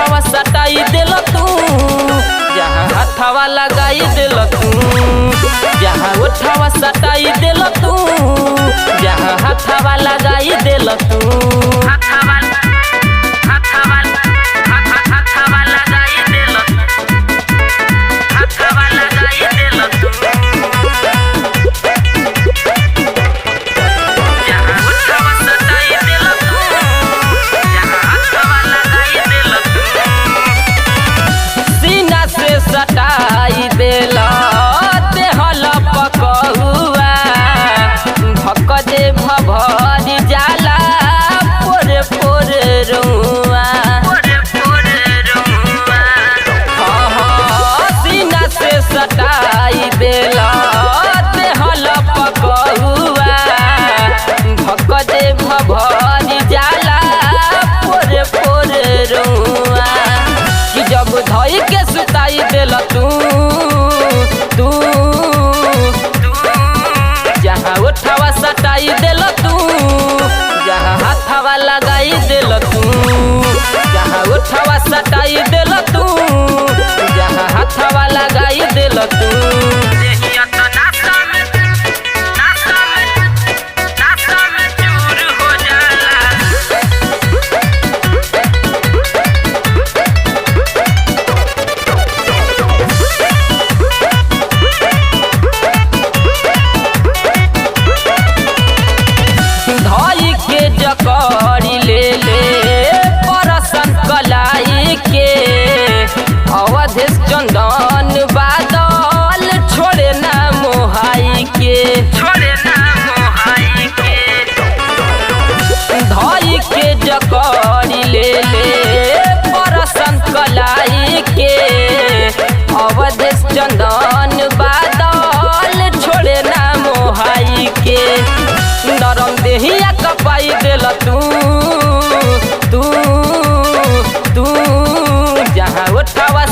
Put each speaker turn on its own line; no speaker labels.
उठावा सटाई दिल तू, जहाँ हाथवा लगाई दिल तू, जहाँ उठावा सटाई दिल तू, जहाँ हाथवा लगाई दिल तू। हाथवा लगाई दिल, हाथवा लगाई दिल तू, जहाँ उठावा सटाई दिल तू, जहाँ हाथवा लगाई दिल तू। सीना से सटाई दिल देहल पकहुआ, भक दे भभरी जाला पोरे पोरे रुआ। सीना से सटाई दिल देहल पकहुआ, भक दे भभरी जाला पोरे पोरे रुआ। कि जब धई के सुताई दिल तू, जहाँ उठावा सटाई दिल तू, जहाँ हाथवा लगाई दिल तू, जहाँ उठावा सटाई दिल तू, जहाँ हाथवा लगाई दिल तू। धई के जकड़ी ले ले परसन कलाई के, अवधेश चंदन बादल छोड़े ना मोहाई के, छोड़े ना मोहाई के। धई के जकड़ी ले ले परसन कलाई के, अवधेश चंदन बादल छोड़े ना मोहाई के। नरम देहिया कपाई दिल तू, जहाँ उठावा